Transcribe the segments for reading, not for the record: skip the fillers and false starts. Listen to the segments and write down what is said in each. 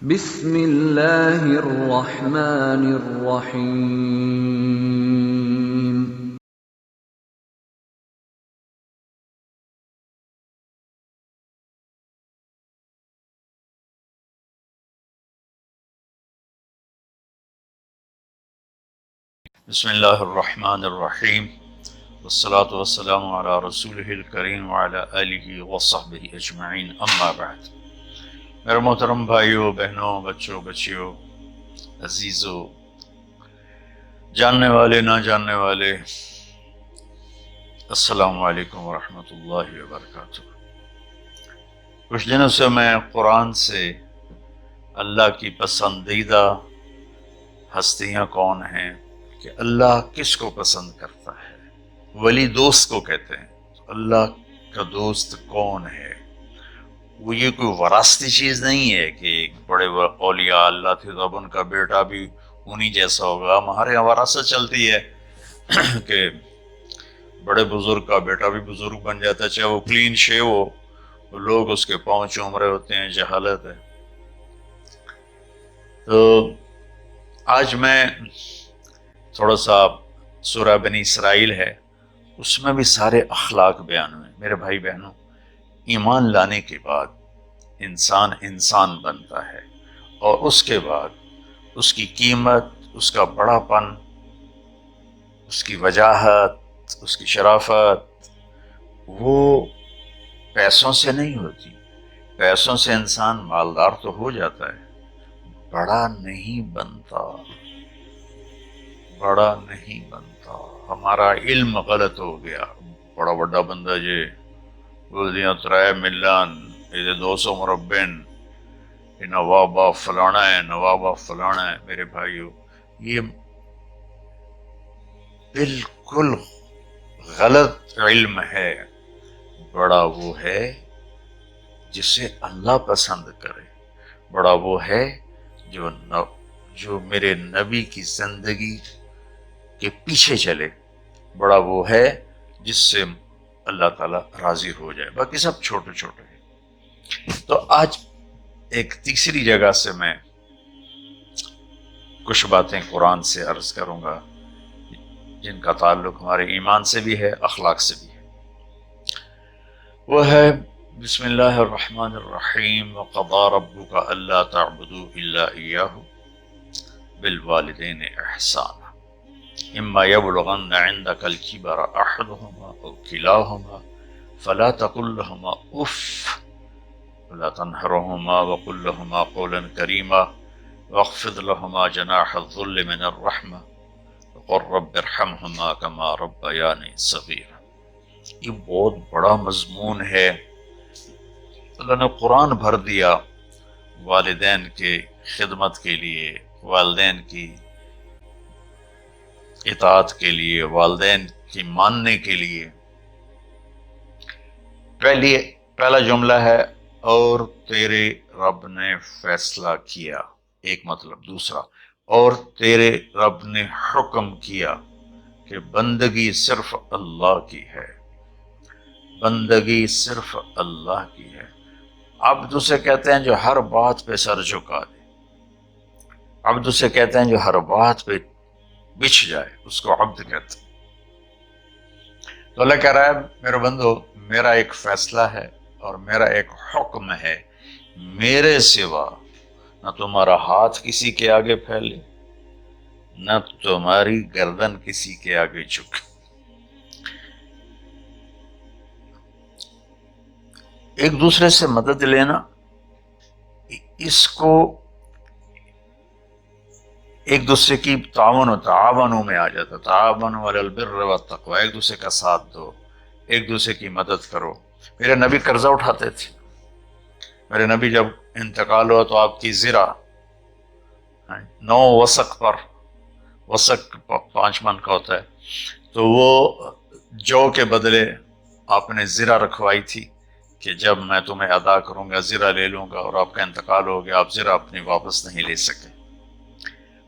بسم اللہ الرحمن الرحیم۔ بسم اللہ الرحمن الرحیم والصلاة والسلام علی رسولہ الکریم وعلی آلہ وصحبہ اجمعین، اما بعد۔ میرے محترم بھائیوں، بہنوں، بچوں، بچیوں، عزیزوں، جاننے والے، نہ جاننے والے، السلام علیکم ورحمۃ اللہ وبرکاتہ۔ کچھ دنوں سے میں قرآن سے اللہ کی پسندیدہ ہستیاں کون ہیں، کہ اللہ کس کو پسند کرتا ہے، ولی دوست کو کہتے ہیں۔ اللہ کا دوست کون ہے؟ وہ یہ کوئی وراثتی چیز نہیں ہے کہ ایک بڑے اولیاء اللہ تھے تو اب ان کا بیٹا بھی انہی جیسا ہوگا۔ ہمارے یہاں وراثت چلتی ہے کہ بڑے بزرگ کا بیٹا بھی بزرگ بن جاتا ہے، چاہے وہ کلین شیو ہو، وہ لوگ اس کے پاؤں چوم رہے ہوتے ہیں، جہالت ہے۔ تو آج میں تھوڑا سا سورہ بنی اسرائیل ہے، اس میں بھی سارے اخلاق بیان ہوئے۔ میرے بھائی بہنوں، ایمان لانے کے بعد انسان بنتا ہے، اور اس کے بعد اس کی قیمت، اس کا بڑا پن، اس کی وجاہت، اس کی شرافت وہ پیسوں سے نہیں ہوتی۔ پیسوں سے انسان مالدار تو ہو جاتا ہے، بڑا نہیں بنتا، بڑا نہیں بنتا۔ ہمارا علم غلط ہو گیا۔ بڑا بڑا بندہ جی بول دیا 3 ملین، یہ 200 مربع، یہ نواب فلانا ہے، نواب فلانا ہے۔ میرے بھائیو، یہ بالکل غلط علم ہے۔ بڑا وہ ہے جسے اللہ پسند کرے، بڑا وہ ہے جو میرے نبی کی زندگی کے پیچھے چلے، بڑا وہ ہے جس سے اللہ تعالیٰ راضی ہو جائے، باقی سب چھوٹے چھوٹے ہیں۔ تو آج ایک تیسری جگہ سے میں کچھ باتیں قرآن سے عرض کروں گا، جن کا تعلق ہمارے ایمان سے بھی ہے، اخلاق سے بھی ہے۔ وہ ہے بسم اللہ الرحمن الرحیم۔ وَقَضَى رَبُّكَ أَلَّا تَعْبُدُوا إِلَّا إِيَّاهُ بِالْوَالِدَيْنِ إِحْسَانًا إِمَّا يَبْلُغَنَّ عِندَكَ الْكِبَرَ أَحَدُهُمَا أَوْ كِلَاهُمَا فَلَا تَقُل لَّهُمَا أُفٍّ وَلَا تَنْهَرْهُمَا وَقُل لَّهُمَا قَوْلًا كَرِيمًا وَاخْفِضْ لَهُمَا جَنَاحَ الذُّلِّ مِنَ الرَّحْمَةِ وَقُل رَّبِّ ارْحَمْهُمَا كَمَا رَبَّيَانِي صَغِيرًا۔ یہ بہت بڑا مضمون ہے۔ اللہ نے قرآن بھر دیا والدین کے خدمت کے لیے، والدین کی اطاعت کے لیے، والدین کی ماننے کے لیے۔ پہلا جملہ ہے اور تیرے رب نے فیصلہ کیا، ایک مطلب۔ دوسرا، اور تیرے رب نے حکم کیا کہ بندگی صرف اللہ کی ہے، بندگی صرف اللہ کی ہے۔ عبد اسے کہتے ہیں جو ہر بات پہ سر جھکا دے، عبد اسے کہتے ہیں جو ہر بات پہ بچھ جائے، اس کو عبد کہتے ہیں۔ تو اللہ کہہ رہا ہے میرے بندو، میرا ایک فیصلہ ہے اور میرا ایک حکم ہے، میرے سوا نہ تمہارا ہاتھ کسی کے آگے پھیلے، نہ تمہاری گردن کسی کے آگے جھکے۔ ایک دوسرے سے مدد لینا، اس کو ایک دوسرے کی تعاونوں میں آ جاتا، تعاونوا علی البر والتقوی، ایک دوسرے کا ساتھ دو، ایک دوسرے کی مدد کرو۔ میرے نبی قرضہ اٹھاتے تھے، میرے نبی جب انتقال ہوا تو آپ کی زرہ 9 وسق پر، وسق 5 من کا ہوتا ہے، تو وہ جو کے بدلے آپ نے زرہ رکھوائی تھی کہ جب میں تمہیں ادا کروں گا زرہ لے لوں گا، اور آپ کا انتقال ہو گیا، آپ زرہ اپنی واپس نہیں لے سکے۔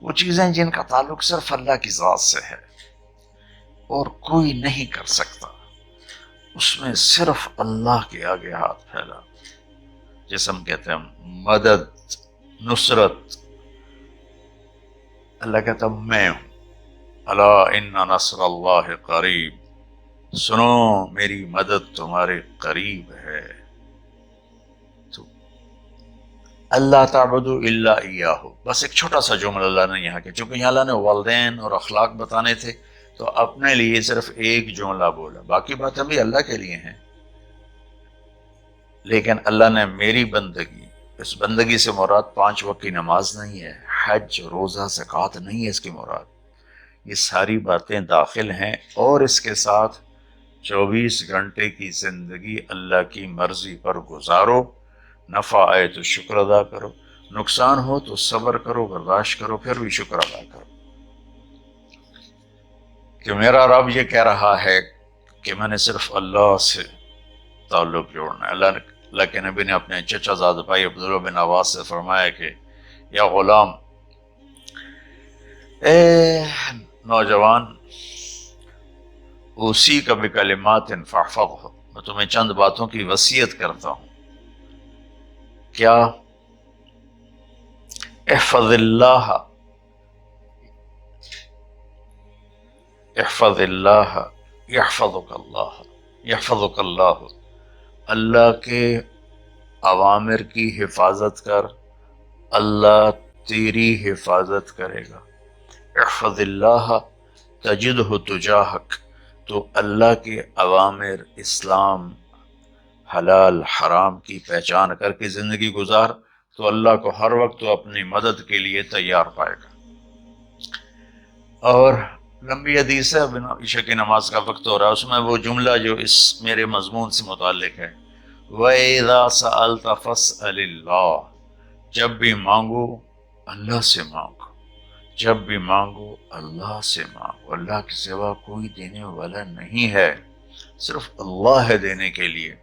وہ چیزیں جن کا تعلق صرف اللہ کی ذات سے ہے اور کوئی نہیں کر سکتا، اس میں صرف اللہ کے آگے ہاتھ پھیلا، جیسے ہم کہتے ہیں مدد نصرت، اللہ کہتا میں ہوں، الا ان نصر اللہ قریب، سنو میری مدد تمہارے قریب ہے۔ تو اللہ تعبدوا الا ایاہ، بس ایک چھوٹا سا جملہ اللہ نے یہاں کہ چونکہ یہاں اللہ نے والدین اور اخلاق بتانے تھے تو اپنے لیے صرف ایک جملہ بولا، باقی باتیں بھی اللہ کے لیے ہیں، لیکن اللہ نے میری بندگی، اس بندگی سے مراد 5 وقت کی نماز نہیں ہے، حج، روزہ، زکوٰۃ نہیں ہے اس کی مراد، یہ ساری باتیں داخل ہیں، اور اس کے ساتھ 24 گھنٹے کی زندگی اللہ کی مرضی پر گزارو، نفع آئے تو شکر ادا کرو، نقصان ہو تو صبر کرو، برداشت کرو، پھر بھی شکر ادا کرو، کہ میرا رب یہ کہہ رہا ہے کہ میں نے صرف اللہ سے تعلق جوڑنا ہے۔ اللہ کے نبی نے اپنے چچا زاد بھائی عبداللہ بن عباس سے فرمایا کہ یا غلام، اے نوجوان، اسی کا بکلمات فاحفظہ، میں تمہیں چند باتوں کی وصیت کرتا ہوں، کیا؟ احفظ اللہ، احفظ اللہ یحفظک اللہ، یحفظک اللہ، اللہ کے اوامر کی حفاظت کر، اللہ تیری حفاظت کرے گا۔ احفظ اللہ تجدہ تجاہک، تو اللہ کے اوامر، اسلام، حلال حرام کی پہچان کر کے زندگی گزار تو اللہ کو ہر وقت تو اپنی مدد کے لیے تیار پائے گا۔ اور لمبی حدیث ہے، عشاء کی نماز کا وقت ہو رہا ہے، اس میں وہ جملہ جو اس میرے مضمون سے متعلق ہے، وَإِذَا سَأَلْتَ فَاسْأَلِ اللَّهِ، جب بھی مانگو اللہ سے مانگو، جب بھی مانگو اللہ سے مانگو، اللہ کے سوا کوئی دینے والا نہیں ہے، صرف اللہ ہے دینے کے لیے۔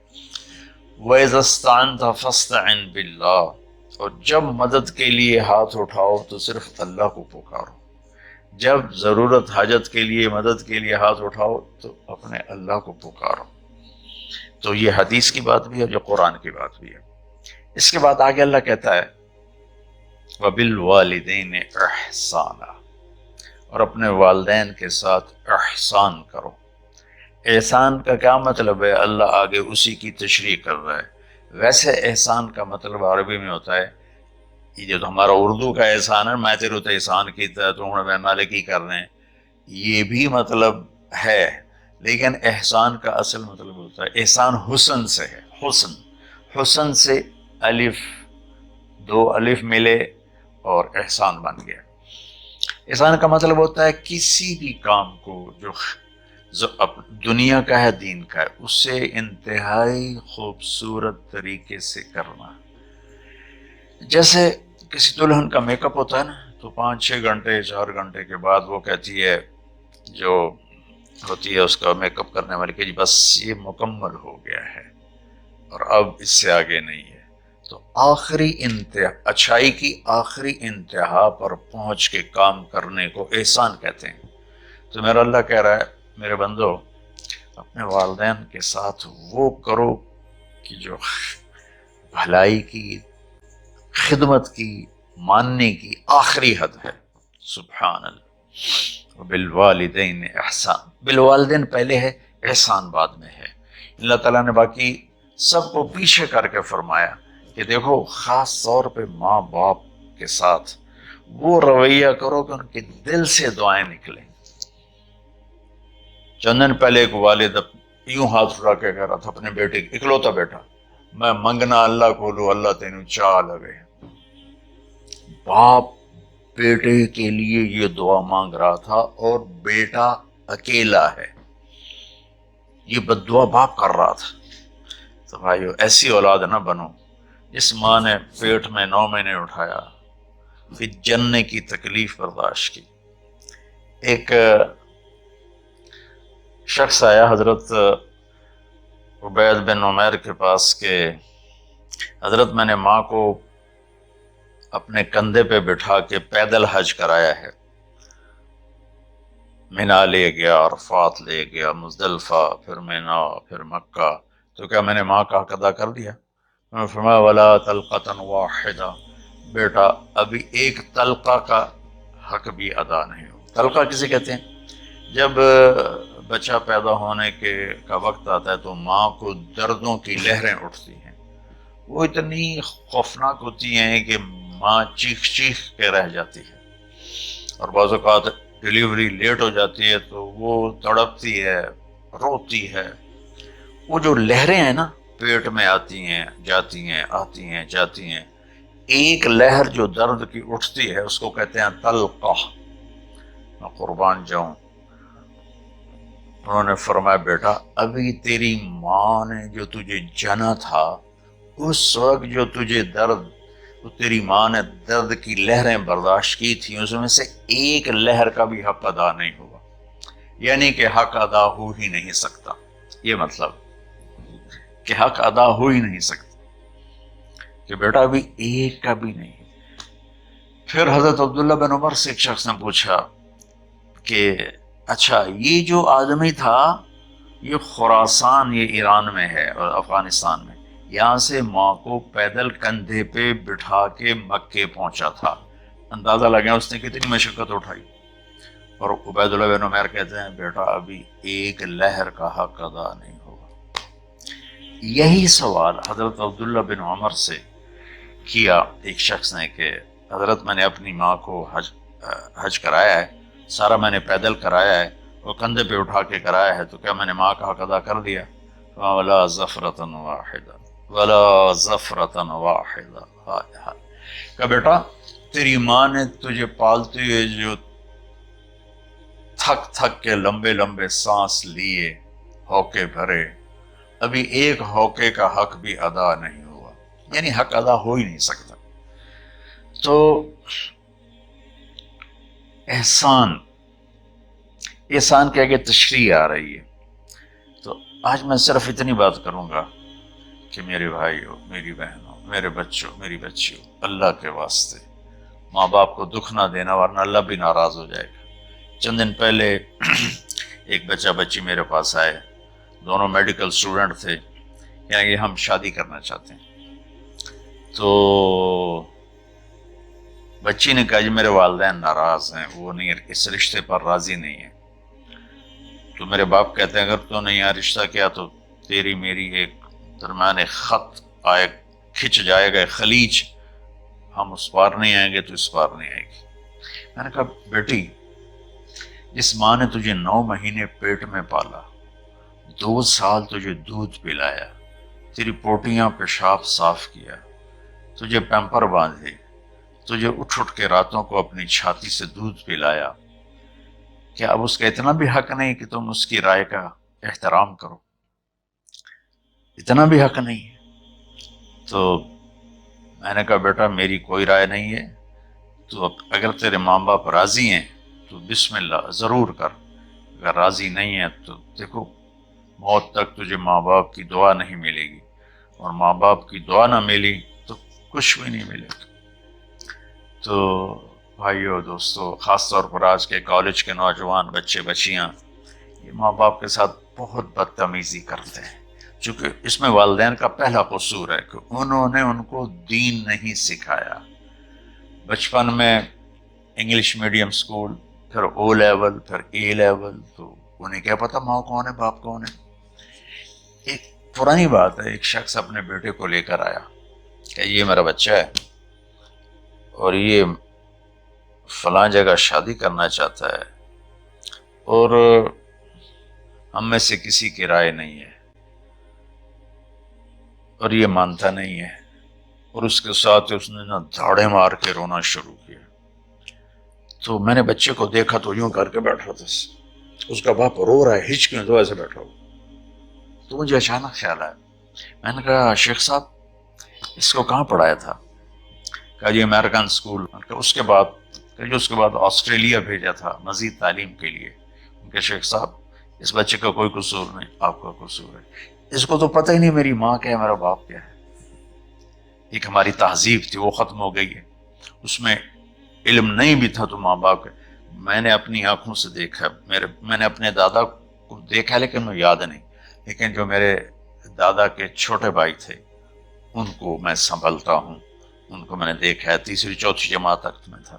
وَإِذَا اسْتَعَنْتَ فَاسْتَعِنْ بِاللَّهِ، اور جب مدد کے لیے ہاتھ اٹھاؤ تو صرف اللہ کو پکارو، جب ضرورت حاجت کے لیے، مدد کے لیے ہاتھ اٹھاؤ تو اپنے اللہ کو پکارو۔ تو یہ حدیث کی بات بھی ہے، جو قرآن کی بات بھی ہے۔ اس کے بعد آگے اللہ کہتا ہے وَبِالْوَالِدَيْنِ إِحْسَانًا، اور اپنے والدین کے ساتھ احسان کرو۔ احسان کا کیا مطلب ہے؟ اللہ آگے اسی کی تشریح کر رہا ہے۔ ویسے احسان کا مطلب عربی میں ہوتا ہے، یہ جو ہمارا اردو کا احسان ہے، میں تیرے تو احسان کیتا تو ہوں میں مالک ہی کر رہے ہیں، یہ بھی مطلب ہے، لیکن احسان کا اصل مطلب ہوتا ہے، احسان حسن سے ہے، حسن، حسن سے الف، 2 الف ملے اور احسان بن گیا۔ احسان کا مطلب ہوتا ہے کسی بھی کام کو جو دنیا کا ہے، دین کا ہے، اس سے انتہائی خوبصورت طریقے سے کرنا۔ جیسے کسی دلہن کا میک اپ ہوتا ہے نا، تو 5-6 گھنٹے 4 گھنٹے کے بعد وہ کہتی ہے، جو ہوتی ہے اس کا میک اپ کرنے والی، کہ جی بس یہ مکمل ہو گیا ہے اور اب اس سے آگے نہیں ہے۔ تو آخری انتہا، اچھائی کی آخری انتہا پر پہنچ کے کام کرنے کو احسان کہتے ہیں۔ تو میرا اللہ کہہ رہا ہے میرے بندو، اپنے والدین کے ساتھ وہ کرو کہ جو بھلائی کی، خدمت کی، ماننے کی آخری حد ہے۔ سبحان اللہ۔ وبالوالدین احسان، بالوالدین پہلے ہے، احسان بعد میں ہے۔ اللہ تعالیٰ نے باقی سب کو پیچھے کر کے فرمایا کہ دیکھو خاص طور پہ ماں باپ کے ساتھ وہ رویہ کرو کہ ان کے دل سے دعائیں نکلیں۔ چند دن پہلے ایک والد یوں ہاتھ اٹھا کے کہہ رہا تھا اپنے بیٹے، اکلوتا بیٹا، میں منگنا اللہ کو لو، اللہ تینوں چاہ لگے۔ باپ بیٹے کے لیے یہ دعا مانگ رہا تھا اور بیٹا اکیلا ہے، یہ بد دعا باپ کر رہا تھا۔ تو بھائیو ایسی اولاد نہ بنو جس ماں نے پیٹ میں 9 مہینے اٹھایا، پھر جننے کی تکلیف برداشت کی۔ ایک شخص آیا حضرت عبید بن عمیر کے پاس کہ حضرت میں نے ماں کو اپنے کندھے پہ بٹھا کے پیدل حج کرایا ہے، مینا لے گیا، عرفات لے گیا، مزدلفہ، پھر مینا، پھر مکہ، تو کیا میں نے ماں کا حق ادا کر دیا؟ میں نے فرمایا ولا تلقۃ واحدہ، بیٹا ابھی ایک تلقہ کا حق بھی ادا نہیں ہو. تلقہ کسے کہتے ہیں؟ جب بچہ پیدا ہونے کا وقت آتا ہے تو ماں کو دردوں کی لہریں اٹھتی ہیں. وہ اتنی خوفناک ہوتی ہیں کہ ماں چیخ چیخ کے رہ جاتی ہے، اور بعض اوقات ڈیلیوری لیٹ ہو جاتی ہے تو وہ تڑپتی ہے، روتی ہے. وہ جو لہریں ہیں نا پیٹ میں آتی ہیں جاتی ہیں، آتی ہیں جاتی ہیں، ایک لہر جو درد کی اٹھتی ہے اس کو کہتے ہیں تلقہ. میں قربان جاؤں، انہوں نے فرمایا بیٹا ابھی تیری ماں نے جو تجھے جنا تھا اس وقت جو تجھے درد، تو تیری ماں نے درد کی لہریں برداشت کی تھی، اس میں سے ایک لہر کا بھی حق ادا نہیں ہوا. یعنی کہ حق ادا ہو ہی نہیں سکتا. یہ مطلب کہ حق ادا ہو ہی نہیں سکتا کہ بیٹا ابھی ایک کا بھی نہیں. پھر حضرت عبداللہ بن عمر سے ایک شخص نے پوچھا کہ اچھا یہ جو آدمی تھا یہ خراسان، یہ ایران میں ہے اور افغانستان میں، یہاں سے ماں کو پیدل کندھے پہ بٹھا کے مکے پہنچا تھا، اندازہ لگا اس نے کتنی مشقت اٹھائی. اور عبید اللہ بن عمر کہتے ہیں بیٹا ابھی ایک لہر کا حق ادا نہیں ہوگا. یہی سوال حضرت عبداللہ بن عمر سے کیا ایک شخص نے کہ حضرت میں نے اپنی ماں کو حج کرایا ہے، سارا میں نے پیدل کرایا ہے، وہ کندھے پہ اٹھا کے کرایا ہے، تو کیا میں نے ماں کا حق ادا کر دیا؟ وَلَا زَفْرَةً وَاحِدًا وَلَا زَفْرَةً وَاحِدًا. کہ بیٹا تیری ماں نے تجھے پالتے ہوئے جو تھک تھک کے لمبے لمبے سانس لیے، ہوکے بھرے، ابھی ایک ہوکے کا حق بھی ادا نہیں ہوا. یعنی حق ادا ہو ہی نہیں سکتا. تو احسان کے آگے تشریح آ رہی ہے. تو آج میں صرف اتنی بات کروں گا کہ میرے بھائیوں، میری بہنوں، میرے بچوں، میری بچیوں، اللہ کے واسطے ماں باپ کو دکھ نہ دینا ورنہ اللہ بھی ناراض ہو جائے گا. چند دن پہلے ایک بچہ بچی میرے پاس آئے، دونوں میڈیکل اسٹوڈنٹ تھے، یعنی ہم شادی کرنا چاہتے ہیں. تو بچی نے کہا جی میرے والدین ناراض ہیں، وہ نہیں، اس رشتے پر راضی نہیں ہیں. تو میرے باپ کہتے ہیں اگر تو نہیں یہاں رشتہ کیا تو تیری میری ایک درمیان ایک خط آئے، کھچ جائے گا خلیج، ہم اس پار نہیں آئیں گے تو اس پار نہیں آئے گی. میں نے کہا بیٹی جس ماں نے تجھے 9 مہینے پیٹ میں پالا، 2 سال تجھے دودھ پلایا، تیری پوٹیاں پیشاب صاف کیا، تجھے پیمپر باندھے، تجھے اٹھ اٹھ کے راتوں کو اپنی چھاتی سے دودھ پلایا، کیا اب اس کا اتنا بھی حق نہیں کہ تم اس کی رائے کا احترام کرو؟ اتنا بھی حق نہیں ہے. تو میں نے کہا بیٹا میری کوئی رائے نہیں ہے، تو اگر تیرے ماں باپ راضی ہیں تو بسم اللہ ضرور کر، اگر راضی نہیں ہے تو دیکھو موت تک تجھے ماں باپ کی دعا نہیں ملے گی، اور ماں باپ کی دعا نہ ملی تو کچھ بھی نہیں ملے گا. تو بھائیو دوستو، خاص طور پر آج کے کالج کے نوجوان بچے بچیاں یہ ماں باپ کے ساتھ بہت بدتمیزی کرتے ہیں، چونکہ اس میں والدین کا پہلا قصور ہے کہ انہوں نے ان کو دین نہیں سکھایا. بچپن میں انگلش میڈیم اسکول، پھر او لیول، پھر اے لیول، تو انہیں کیا پتا ماں کون ہے باپ کون ہے. ایک پرانی بات ہے، ایک شخص اپنے بیٹے کو لے کر آیا کہ یہ میرا بچہ ہے اور یہ فلاں جگہ شادی کرنا چاہتا ہے اور ہم میں سے کسی کی رائے نہیں ہے اور یہ مانتا نہیں ہے. اور اس کے ساتھ اس نے دھاڑے مار کے رونا شروع کیا. تو میں نے بچے کو دیکھا تو یوں کر کے بیٹھا تھا، اس کا باپ رو رہا ہے ہچ میں تو ایسے بیٹھا ہو. تو مجھے اچانک خیال آیا، میں نے کہا شیخ صاحب اس کو کہاں پڑھایا تھا؟ کہا جی امریکن اسکول. اس کے بعد آسٹریلیا بھیجا تھا مزید تعلیم کے لیے. کہ شیخ صاحب اس بچے کا کوئی قصور نہیں، آپ کا قصور ہے. اس کو تو پتہ ہی نہیں میری ماں کیا ہے میرا باپ کیا ہے. ایک ہماری تہذیب تھی وہ ختم ہو گئی ہے، اس میں علم نہیں بھی تھا تو ماں باپ. میں نے اپنی آنکھوں سے دیکھا، میں نے اپنے دادا کو دیکھا لیکن مجھے یاد نہیں، لیکن جو میرے دادا کے چھوٹے بھائی تھے ان کو میں سنبھلتا ہوں، ان کو میں نے دیکھا ہے، تیسری چوتھی جماعت تک میں تھا،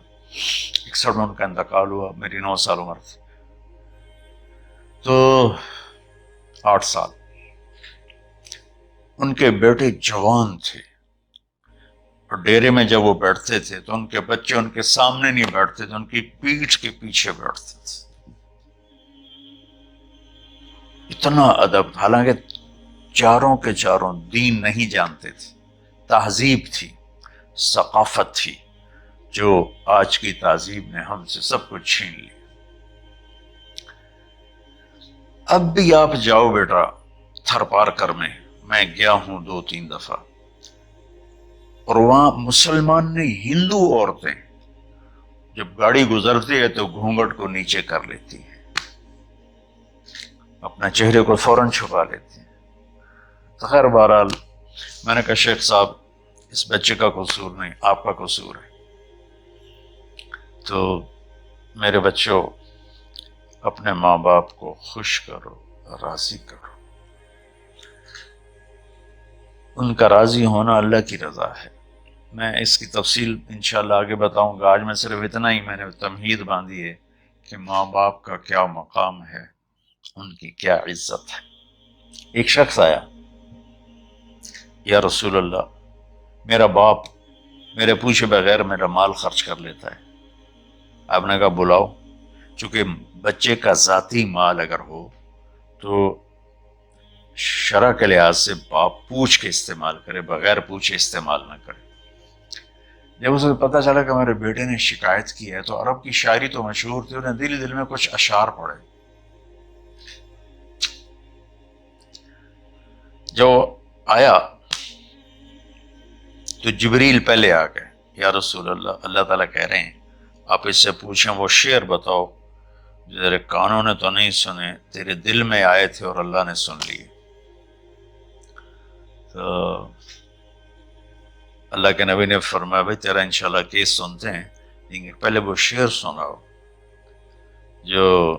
61 میں ان کا انتقال ہوا، میری 9 سال عمر تھی، تو 8 سال۔ ان کے بیٹے جوان تھے، اور ڈیرے میں جب وہ بیٹھتے تھے تو ان کے بچے ان کے سامنے نہیں بیٹھتے تھے، ان کی پیٹھ کے پیچھے بیٹھتے تھے۔ اتنا ادب، حالانکہ چاروں کے چاروں دین نہیں جانتے تھے، تہذیب تھی، ثقافت تھی، جو آج کی تہذیب نے ہم سے سب کچھ چھین لی۔ اب بھی آپ جاؤ بیٹا تھر پارکر میں گیا ہوں 2-3 دفعہ، اور وہاں مسلمان نے ہندو عورتیں جب گاڑی گزرتی ہے تو گھونگھٹ کو نیچے کر لیتی ہیں، اپنا چہرے کو فوراً چھپا لیتی ہیں۔ تو خیر بہرحال میں نے کہا شیخ صاحب اس بچے کا قصور نہیں، آپ کا قصور ہے، تو میرے بچوں اپنے ماں باپ کو خوش کرو، راضی کرو، ان کا راضی ہونا اللہ کی رضا ہے۔ میں اس کی تفصیل انشاءاللہ آگے بتاؤں گا، آج میں صرف اتنا ہی میں نے تمہید باندھی ہے کہ ماں باپ کا کیا مقام ہے، ان کی کیا عزت ہے۔ ایک شخص آیا، یا رسول اللہ میرا باپ میرے پوچھے بغیر میرا مال خرچ کر لیتا ہے۔ آپ نے کہا بلاؤ، چونکہ بچے کا ذاتی مال اگر ہو تو شرع کے لحاظ سے باپ پوچھ کے استعمال کرے، بغیر پوچھے استعمال نہ کرے۔ جب اسے پتہ چلا کہ میرے بیٹے نے شکایت کی ہے، تو عرب کی شاعری تو مشہور تھی، انہیں دل دل میں کچھ اشعار پڑھے۔ جو آیا تو جبریل پہلے آ گئے، یا رسول اللہ اللہ تعالیٰ کہہ رہے ہیں آپ اس سے پوچھیں وہ شعر بتاؤ جو تیرے کانوں نے تو نہیں سنے، تیرے دل میں آئے تھے اور اللہ نے سن لیے۔ تو اللہ کے نبی نے فرمایا بھائی تیرا انشاءاللہ کیس سنتے ہیں، لیکن پہلے وہ شعر سناؤ جو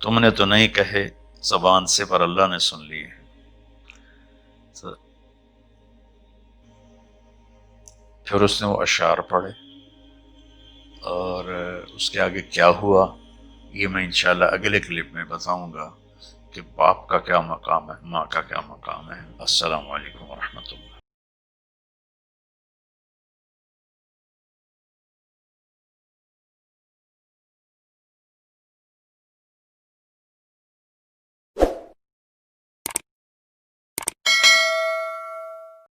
تم نے تو نہیں کہے زبان سے پر اللہ نے سن لیے۔ تو پھر اس نے وہ اشعار پڑھے، اور اس کے آگے کیا ہوا یہ میں انشاءاللہ اگلے کلپ میں بتاؤں گا کہ باپ کا کیا مقام ہے، ماں کا کیا مقام ہے۔ السلام علیکم ورحمۃ اللہ۔